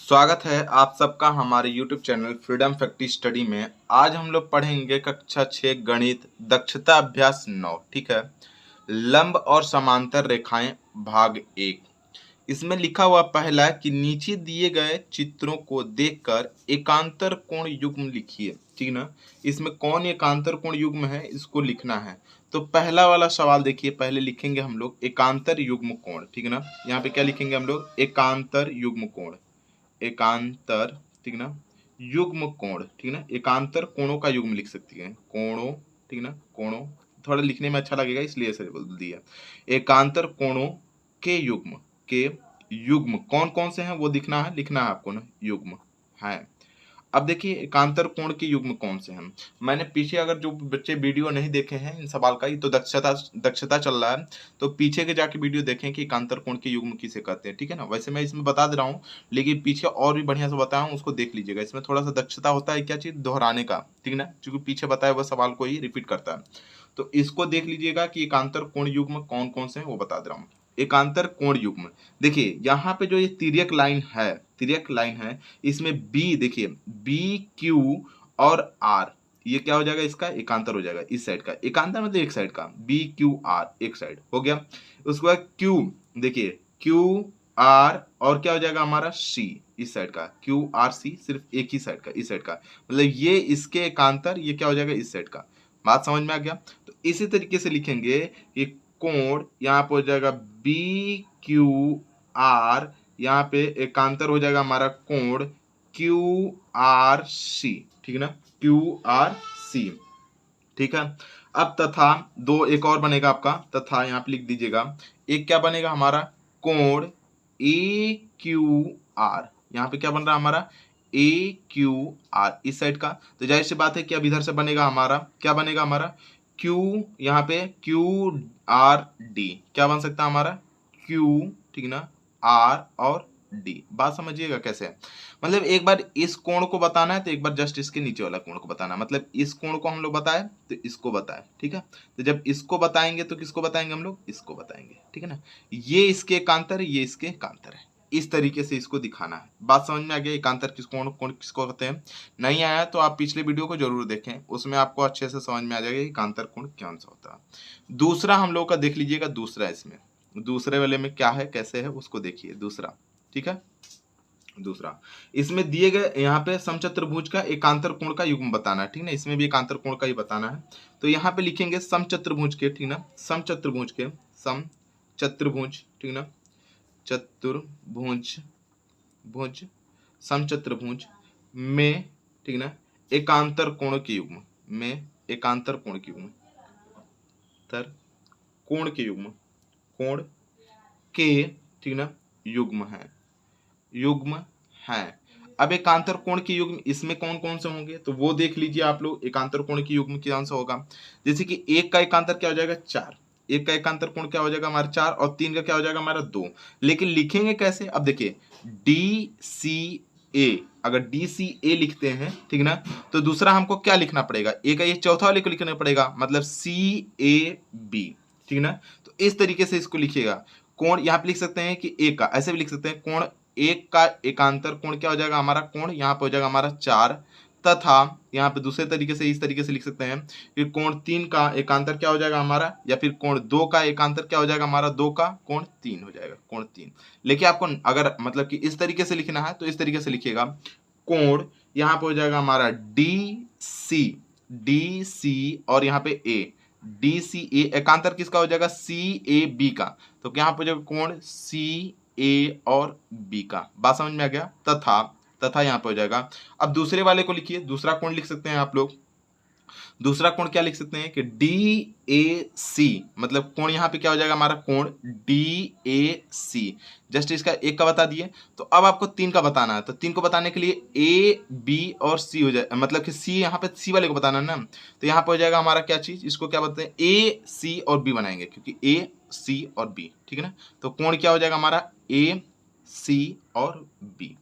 स्वागत है आप सबका हमारे YouTube channel freedom factory study में। आज हम लोग पढ़ेंगे कक्षा 6 गणित दक्षता अभ्यास 9। ठीक है, लंब और समांतर रेखाएं भाग 1। इसमें लिखा हुआ पहला कि नीचे दिए गए चित्रों को देखकर एकांतर कोण युग्म लिखिए। ठीक ना, इसमें कौन एकांतर कोण युग्म है इसको लिखना है। तो पहला वाला सवाल देखिए, पहले लिखेंगे हम लोग एकांतर युग्म कोण। ठीक है ना, यहाँ पे क्या लिखेंगे हम लोग, एकांतर युग्म कोण। एकांतर, ठीक ना, युग्म कोण। ठीक ना, एकांतर कोणों का युग्म लिख सकती है, कोणों। ठीक ना, कोणों थोड़ा लिखने में अच्छा लगेगा इसलिए ऐसे बोल दिया। एकांतर कोणों के युग्म, के युग्म कौन कौन से हैं वो लिखना है आपको ना, युग्म है। अब देखिए एकांतर कोण के युग्म कौन से हैं। मैंने पीछे, अगर जो बच्चे वीडियो नहीं देखे हैं इन सवाल का, ये तो दक्षता चल रहा है, तो पीछे के जाके वीडियो देखें कि एकांतर कोण के युग्म किसे कहते हैं। ठीक है ना, वैसे मैं इसमें बता दे रहा हूँ, लेकिन पीछे और भी बढ़िया से बताया हूँ, उसको देख लीजिएगा। इसमें थोड़ा सा दक्षता होता है, क्या चीज, दोहराने का। ठीक ना, क्योंकि पीछे बताया हुआ सवाल को ही रिपीट करता है, तो इसको देख लीजिएगा कि एकांतर कोण युग्म कौन कौन से हैं वो बता दे रहा हूँ। एकांतर कोण युग्म, देखिए यहाँ पे जो ये तिर्यक लाइन है, इसमें बी, देखिए बी क्यू और आर, ये क्या हो जाएगा, इसका एकांतर हो जाएगा। इस साइड का एकांतर मतलब एक साइड का, बी क्यू आर एक साइड हो गया। उसके बाद क्यू, देखिए क्यू आर और क्या हो जाएगा हमारा, सी इस साइड का, क्यू आर सी सिर्फ एक ही साइड का, इस साइड का, मतलब ये इसके एकांतर, ये क्या हो जाएगा इस साइड का। बात समझ में आ गया। तो इसी तरीके से लिखेंगे कि कोण यहाँ पे हो जाएगा बी क्यू आर, यहाँ पे एकांतर हो जाएगा हमारा कोण क्यू आर सी। ठीक है ना, क्यू आर सी। ठीक है, अब तथा दो एक और बनेगा आपका, तथा यहाँ पे लिख दीजिएगा। एक क्या बनेगा हमारा, कोण ए क्यू आर, यहाँ पे क्या बन रहा है हमारा, ए क्यू आर इस साइड का। तो जाहिर सी बात है कि अब इधर से बनेगा हमारा, क्या बनेगा हमारा, क्यू, यहाँ पे क्यू आर डी, क्या बन सकता है हमारा, क्यू, ठीक ना, आर और डी। बात समझिएगा कैसे है, मतलब एक बार इस कोण को बताना है तो एक बार जस्ट इसके नीचे वाला कोण को बताना है। मतलब इस कोण को हम लोग बताए तो इसको बताए। ठीक है, तो जब इसको बताएंगे तो किसको बताएंगे हम लोग, इसको बताएंगे। ठीक है ना, ये इसके एकांतर है, ये इसके एकांतर है, इस तरीके से इसको दिखाना है। बात समझ में आ गया, एकांतर किस कोण कोण किसको कहते हैं। नहीं आया तो आप पिछले वीडियो को जरूर देखें, उसमें आपको अच्छे से समझ में आ जाएगा एकांतर कोण कौन सा होता है। दूसरा हम लोग का देख लीजिएगा, दूसरा इसमें दूसरे वाले में क्या है कैसे है उसको देखिए, दूसरा। ठीक है, दूसरा इसमें दिए गए यहाँ पे समचतुर्भुज का एकांतर कोण का युग्म बताना है। ठीक ना, इसमें भी एकांतर कोण का ही बताना है। तो यहाँ पे लिखेंगे समचतुर्भुज के, ठीक ना, समचतुर्भुज के, समचतुर्भुज, ठीक ना, चतुर्भुज, भुज, समचतुर्भुज में, ठीक ना, एकांतर कोण के युग्म में, एकांतर कोण के युग्म, तर कोण के युग्म, कोण के, ठीक ना, युग्म है, युग्म है। अब एकांतर कोण के युग्म इसमें कौन कौन से होंगे तो वो देख लीजिए आप लोग। एकांतर कोण के युग्म कौन सा होगा, जैसे कि एक का एकांतर क्या हो जाएगा, 4, एक का एकांतर कोण क्या हो जाएगा हमारा 4, और 3 का क्या हो जाएगा हमारा 2। लेकिन लिखेंगे कैसे, अब देखिए डी सी ए, अगर डी सी ए लिखते हैं, ठीक ना, तो दूसरा हमको क्या लिखना पड़ेगा, ए का ये चौथा वाले को लिखना पड़ेगा, मतलब सी ए बी। ठीक ना, तो इस तरीके से इसको लिखिएगा। कोण यहाँ पे लिख सकते हैं कि ए का, ऐसे भी लिख सकते हैं, कोण एक का एकांतर कोण क्या हो जाएगा हमारा, कोण यहाँ पे हो जाएगा हमारा 4, तथा यहाँ पे दूसरे तरीके से इस तरीके से लिख सकते हैं कि कोण 3 का एकांतर क्या हो जाएगा हमारा, या फिर कोण 2 का एकांतर क्या हो जाएगा हमारा, 2 का कोण 3 हो जाएगा, कोण 3। लेकिन आपको अगर मतलब कि इस तरीके से लिखना है तो इस तरीके से लिखिएगा, कोण यहाँ पे हो जाएगा हमारा डी सी और यहाँ पे ए, डी सी ए एकांतर किसका हो जाएगा, सी ए बी का, तो यहाँ पे जो कोण सी ए और बी का। बात समझ में आ गया। तथा यहाँ पे हो जाएगा। अब दूसरे वाले को लिखिए, दूसरा कोण लिख सकते हैं आप लोग। दूसरा कोण क्या लिख सकते हैं कि डी ए सी, मतलब कोण यहाँ पे क्या हो जाएगा हमारा, कोण डी ए सी। जस्ट इसका एक का बता दिए, तो अब आपको 3 का बताना है। तो 3 को बताने के लिए ए बी और सी हो जाए, मतलब कि सी यहाँ पे सी वाले को बताना है ना, तो यहाँ पे हो जाएगा हमारा क्या चीज, इसको क्या बताते हैं, ए सी और बी बनाएंगे, क्योंकि ए सी और बी। ठीक है ना, तो कोण क्या हो जाएगा हमारा, ए सी और बी।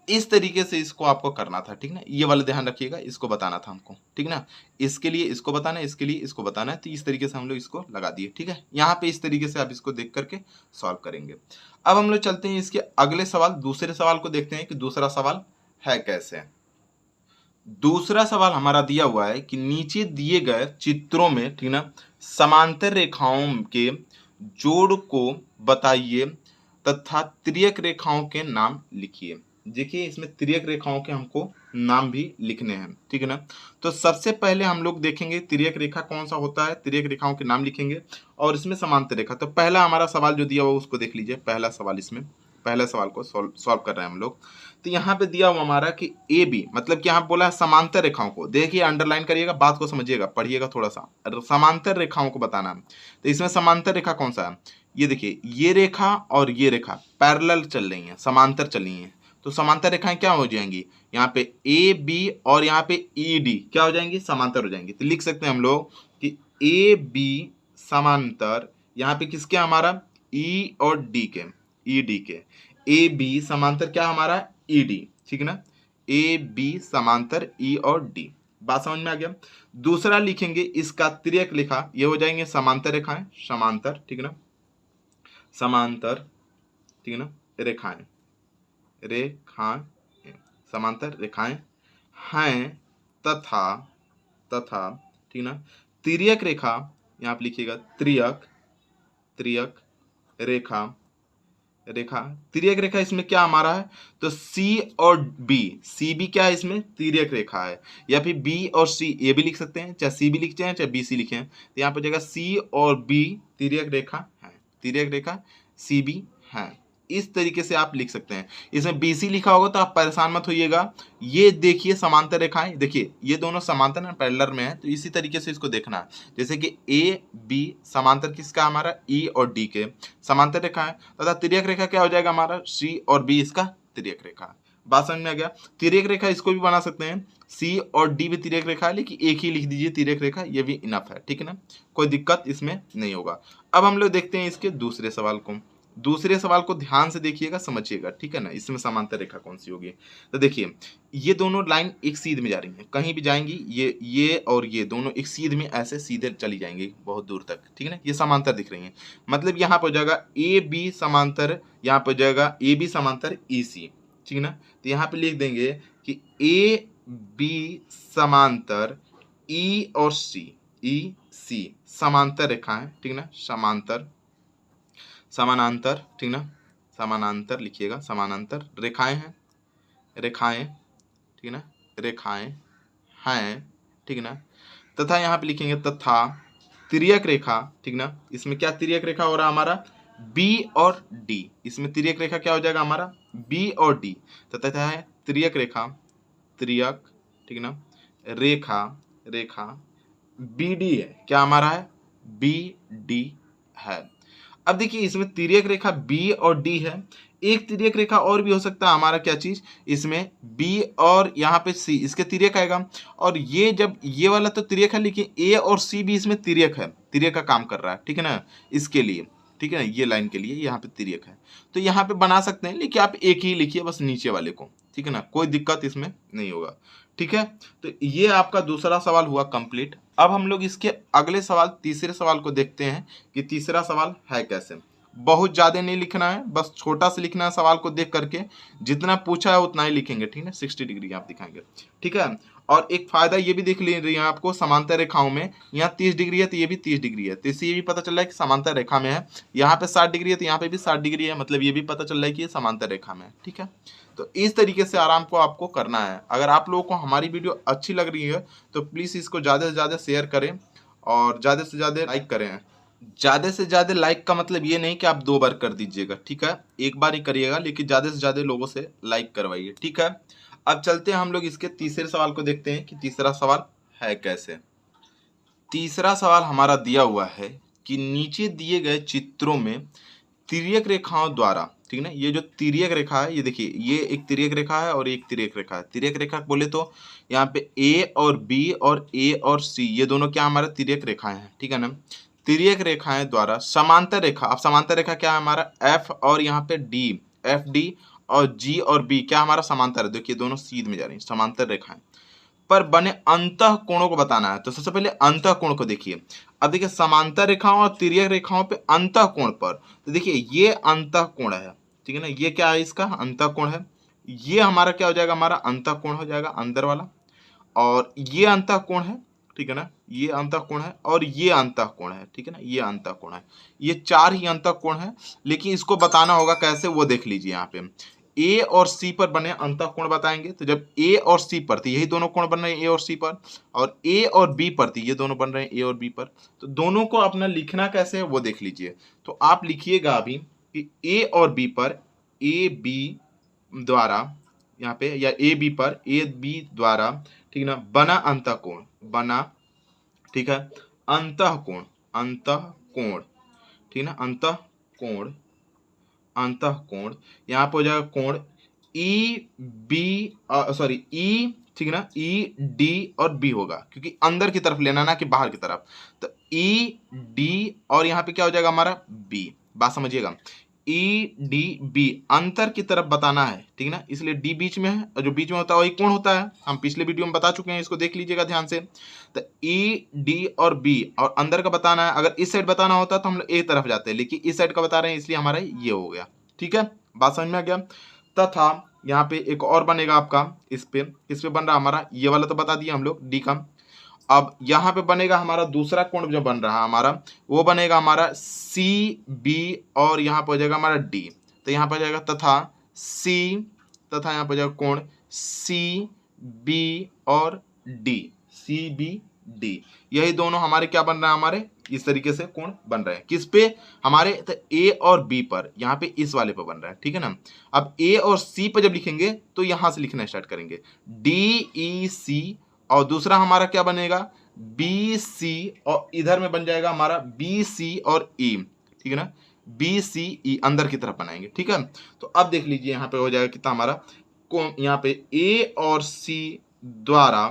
इस तरीके से इसको आपको करना था, ठीक ना। ये वाला ध्यान रखिएगा, इसको बताना था हमको, ठीक ना। इसके लिए इसको बताना है, इसके लिए इसको बताना है, तो इस तरीके से हम लोग इसको लगा दिए, ठीक है। यहाँ पे इस तरीके से आप इसको देख करके सॉल्व करेंगे। अब हम लोग चलते हैं इसके अगले सवाल, दूसरे सवाल को देखते हैं कि दूसरा सवाल है कैसे। दूसरा सवाल हमारा दिया हुआ है कि नीचे दिए गए चित्रों में, ठीक ना, समांतर रेखाओं के जोड़ को बताइए तथा तिर्यक रेखाओं के नाम लिखिए। देखिए इसमें तिर्यक रेखाओं के हमको नाम भी लिखने हैं, ठीक है ना। तो सबसे पहले हम लोग देखेंगे तिर्यक रेखा कौन सा होता है, तिर्यक रेखाओं के नाम लिखेंगे और इसमें समांतर रेखा। तो पहला हमारा सवाल जो दिया हुआ उसको देख लीजिए, पहला सवाल, इसमें पहले सवाल को सॉल्व कर रहे हैं हम लोग। तो यहाँ पे दिया हुआ हमारा कि ए बी, मतलब कि यहाँ बोला है समांतर रेखाओं को, देखिए अंडरलाइन करिएगा, बात को समझिएगा, पढ़िएगा थोड़ा सा, समांतर रेखाओं को बताना है। तो इसमें समांतर रेखा कौन सा है, ये देखिए, ये रेखा और ये रेखा पैरेलल चल रही है, समांतर चल रही है। तो समांतर रेखाएं क्या हो जाएंगी, यहाँ पे ए बी और यहाँ पे ई डी क्या हो जाएंगी, समांतर हो जाएंगी। तो लिख सकते हैं हम लोग कि ए बी समांतर, यहाँ पे किसके, हमारा ई और डी के, ई डी के, ए बी समांतर क्या हमारा ई डी, ठीक है ना। ए बी समांतर ई और डी, बात समझ में आ गया। दूसरा लिखेंगे इसका तिर्यक रेखा, ये हो जाएंगे समांतर रेखाएं, समांतर, ठीक है ना, समांतर, ठीक है ना, रेखाएं, रेखाएं, समांतर रेखाएं हैं तथा, तथा, ठीक ना, तिर्यक रेखा, यहाँ पे लिखिएगा तिर्यक, तिर्यक रेखा, रेखा, तिर्यक रेखा इसमें क्या हमारा है, तो सी और बी, सी बी क्या है इसमें तिर्यक रेखा है, या फिर बी और सी, ये भी लिख सकते हैं, चाहे सी बी लिखते हैं चाहे बी सी लिखें। तो यहाँ पर जगह सी और बी तिर्यक रेखा है, तिर्यक रेखा सी बी है, इस तरीके से आप लिख सकते हैं। इसमें BC लिखा होगा तो आप परेशान मत होइएगा। ये देखिए समांतर रेखाएं, देखिए ये दोनों समांतर ना पैरेलल में है, तो इसी तरीके से इसको देखना है। जैसे कि ए बी समांतर किसका, हमारा ई और डी के समांतर रेखा है, तथा तिर्यक रेखा क्या हो जाएगा हमारा, सी और बी इसका तिर्यक रेखा। बात समझ में आ गया। तिर्यक रेखा इसको भी बना सकते हैं, सी और डी भी तिर्यक रेखा है, लेकिन एक ही लिख दीजिए तिर्यक रेखा, ये भी इनफ है, ठीक है ना, कोई दिक्कत इसमें नहीं होगा। अब हम लोग देखते हैं इसके दूसरे सवाल को। दूसरे सवाल को ध्यान से देखिएगा, समझिएगा, ठीक है ना। इसमें समांतर रेखा कौन सी होगी, तो देखिए ये दोनों लाइन एक सीध में जा रही हैं, कहीं भी जाएंगी, ये और ये दोनों एक सीध में ऐसे सीधे चली जाएंगी बहुत दूर तक, ठीक है ना, ये समांतर दिख रही हैं। मतलब यहाँ पर हो जाएगा ए बी समांतर, यहाँ पर जाएगा ए बी समांतर ई सी, ठीक है ना। तो यहाँ पे लिख देंगे कि ए बी समांतर ई और सी, ई सी समांतर रेखा है, ठीक है ना, समांतर, समानांतर, ठीक ना, समानांतर लिखिएगा, समानांतर रेखाएं हैं, रेखाएं, ठीक है ना, रेखाएं हैं, ठीक है ना। तथा यहाँ पे लिखेंगे तथा तिर्यक रेखा, ठीक ना, इसमें क्या तिर्यक रेखा हो रहा है हमारा, बी और डी, इसमें तिर्यक रेखा क्या हो जाएगा हमारा, बी और डी, तथा है तिर्यक रेखा, तिर्यक, ठीक ना, रेखा, रेखा बी डी है, क्या हमारा है, बी डी है। अब देखिए इसमें तिर्यक रेखा बी और डी है, एक तिर्यक रेखा और भी हो सकता है हमारा, क्या चीज, इसमें बी और यहाँ पे सी, इसके तिर्यक आएगा। और ये जब ये वाला तो तिर्यक है, लेकिन ए और सी भी इसमें तिर्यक है, तिर्यक का काम कर रहा है, ठीक है ना, इसके लिए, ठीक है ना, ये लाइन के लिए यहाँ पे तिर्यक है, तो यहाँ पे बना सकते हैं, लेकिन आप एक ही लिखिए बस नीचे वाले को, ठीक है ना, कोई दिक्कत इसमें नहीं होगा, ठीक है। तो ये आपका दूसरा सवाल हुआ कंप्लीट। अब हम लोग इसके अगले सवाल, तीसरे सवाल को देखते हैं कि तीसरा सवाल है कैसे। बहुत ज्यादा नहीं लिखना है, बस छोटा सा लिखना है सवाल को देख करके, जितना पूछा है उतना ही लिखेंगे, ठीक है, 60 डिग्री आप दिखाएंगे, ठीक है। और एक फायदा ये भी देख ले रही है आपको, समांतर रेखाओं में यहाँ 30 डिग्री है तो ये भी 30 डिग्री है, तो इससे ये भी पता चल रहा है कि समांतर रेखा में है। यहाँ पे 60 डिग्री है तो यहाँ पे भी 60 डिग्री है, मतलब ये भी पता चल रहा है कि ये समांतर रेखा में है, ठीक है। तो इस तरीके से आराम को आपको करना है। अगर आप लोगों को हमारी वीडियो अच्छी लग रही है तो प्लीज़ इसको ज़्यादा से ज़्यादा शेयर करें और ज़्यादा से ज़्यादा लाइक करें। ज़्यादा से ज़्यादा लाइक का मतलब ये नहीं कि आप 2 बार कर दीजिएगा, ठीक है, एक बार ही करिएगा, लेकिन ज़्यादा से ज़्यादा लोगों से लाइक करवाइए, ठीक है। अब चलते हैं हम लोग इसके तीसरे सवाल को देखते हैं कि तीसरा सवाल है कैसे। तीसरा सवाल हमारा दिया हुआ है कि नीचे दिए गए चित्रों में तिर्यक रेखाओं द्वारा, ठीक है ना, ये जो तिर्यक रेखा है, ये देखिए ये एक तिर्यक रेखा है और एक तिर्यक रेखा है। तिर्यक रेखा बोले तो यहाँ पे ए और बी और ए और सी, ये दोनों क्या हमारे तिर्यक रेखाएं हैं, ठीक है ना। तिर्यक रेखाएं द्वारा समांतर रेखा, अब समांतर रेखा क्या है हमारा, एफ और यहाँ पे डी, एफ डी और जी और बी क्या हमारा समांतर है, देखिए दोनों सीध में जा रही हैं, समांतर रेखाएं पर बने अंतः कोणों को बताना है। तो सबसे पहले अंतः कोण को देखिए। अब देखिए समांतर रेखाओं और तिर्यक रेखाओं पे अंतः कोण पर, तो देखिए ये अंतः कोण है, ठीक है ना, ये क्या है, इसका अंतः कोण है। ये हमारा क्या हो जाएगा, हमारा अंतः कोण हो जाएगा अंदर वाला, और ये अंतः कोण है, ठीक है ना, ये अंतः कोण है और ये अंतः कोण है, ठीक है ना, ये अंतः कोण है। ये 4 ही अंतः कोण है, लेकिन इसको बताना होगा कैसे वो देख लीजिए। यहाँ पे ए और सी पर बने अंतः कोण बताएंगे, तो जब ए और सी पर, तो यही दोनों कोण बन रहे हैं ए और सी पर, और ए और बी पर, तो ये दोनों बन रहे हैं ए और बी पर। तो दोनों को अपना लिखना कैसे है वो देख लीजिए। तो आप लिखिएगा अभी कि ए और बी पर, ए बी द्वारा यहाँ पे, या ए बी पर ए बी द्वारा, ठीक है ना, बना अंतः कोण, बना, ठीक है, अंतः कोण, अंतः कोण, ठीक है ना, अंतः कोण, अंतः कोण, यहाँ पे हो जाएगा कोण ई बी, सॉरी ई, ठीक है ना, ई डी और बी होगा, क्योंकि अंदर की तरफ लेना ना कि बाहर की तरफ। तो ई डी और यहाँ पे क्या हो जाएगा हमारा बी, बात समझिएगा, ई डी बी अंतर की तरफ बताना है, ठीक है ना, इसलिए डी बीच में है और जो बीच में होता है वही कोण होता है, हम पिछले वीडियो में बता चुके हैं, इसको देख लीजिएगा ध्यान से। तो ई डी और बी और अंदर का बताना है, अगर इस साइड बताना होता तो हम लोग एक तरफ जाते हैं, लेकिन इस साइड का बता रहे हैं इसलिए हमारा ये हो गया, ठीक है, बात समझ में आ गया। तथा यहाँ पे एक और बनेगा आपका, इस पे बन रहा हमारा, ये वाला तो बता दिया हम लोग डी का। अब यहाँ पे बनेगा हमारा दूसरा कोण जो बन रहा है हमारा, वो बनेगा हमारा सी बी और यहाँ पे हो जाएगा हमारा डी। तो यहाँ पे हो जाएगा तथा सी, तथा यहाँ पे हो जाएगा कोण सी बी और डी, सी बी डी, यही दोनों हमारे क्या बन रहा है, हमारे इस तरीके से कोण बन रहे हैं। किस पे, हमारे तो ए और बी पर, यहाँ पे इस वाले पे बन रहा है, ठीक है ना। अब ए और सी पे जब लिखेंगे तो यहाँ से लिखना स्टार्ट करेंगे, डी ई सी, और दूसरा हमारा क्या बनेगा बी सी, और इधर में बन जाएगा हमारा बी सी और ई, ठीक है ना, बी सी ई अंदर की तरफ बनाएंगे, ठीक है। तो अब देख लीजिए यहाँ पे हो जाएगा कितना हमारा, यहाँ पे ए और सी द्वारा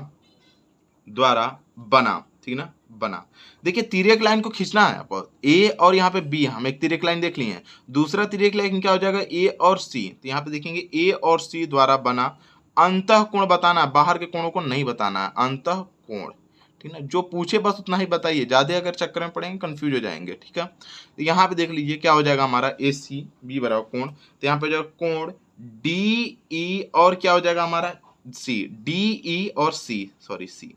बना, ठीक है ना, बना। देखिए तिर्यक लाइन को खींचना है आपको, ए और यहाँ पे बी, हम एक तिर्यक लाइन देख लिए हैं, दूसरा तिर्यक लाइन क्या हो जाएगा ए और सी। तो यहाँ पे देखेंगे ए और सी द्वारा बना अंतः कोण बताना है, बाहर के कोणों को नहीं बताना है, अंतः कोण, ठीक है ना, जो पूछे बस उतना ही बताइए, ज्यादा अगर चक्कर में पड़ेंगे कंफ्यूज हो जाएंगे, ठीक है। तो यहाँ पे देख लीजिए क्या हो जाएगा हमारा ए सी बी बराबर कोण, तो यहाँ पे हो जाएगा कोण डी ई और क्या हो जाएगा हमारा सी, डी ई और सी, सॉरी सी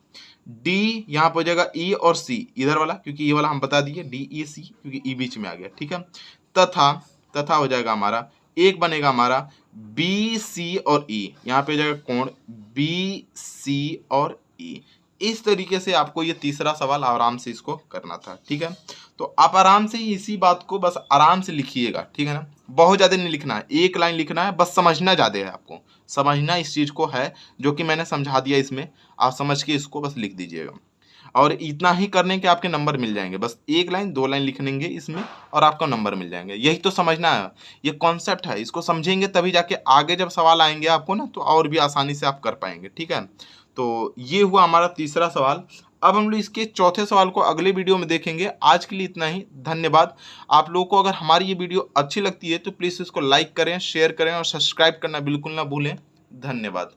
डी, यहाँ पे हो जाएगा ई और सी इधर वाला, क्योंकि ये वाला हम बता दिए डी ई सी, क्योंकि ई बीच में आ गया, ठीक है। तथा हो जाएगा हमारा एक बनेगा हमारा बी सी और ई, यहाँ पे हो जाएगा कोण बी सी और ई। इस तरीके से आपको ये तीसरा सवाल आराम से इसको करना था, ठीक है। तो आप आराम से इसी बात को बस आराम से लिखिएगा, ठीक है ना, बहुत ज़्यादा नहीं लिखना है, एक लाइन लिखना है, बस समझना ज़्यादा है, आपको समझना इस चीज़ को है, जो कि मैंने समझा दिया इसमें, आप समझ के इसको बस लिख दीजिएगा, और इतना ही करने के आपके नंबर मिल जाएंगे, बस एक लाइन दो लाइन लिखेंगे इसमें और आपका नंबर मिल जाएंगे। यही तो समझना है, ये कॉन्सेप्ट है, इसको समझेंगे तभी जाके आगे जब सवाल आएंगे आपको ना, तो और भी आसानी से आप कर पाएंगे, ठीक है। तो ये हुआ हमारा तीसरा सवाल। अब हम लोग इसके चौथे सवाल को अगले वीडियो में देखेंगे। आज के लिए इतना ही, धन्यवाद। आप लोगों को अगर हमारी ये वीडियो अच्छी लगती है तो प्लीज़ इसको लाइक करें, शेयर करें और सब्सक्राइब करना बिल्कुल ना भूलें। धन्यवाद।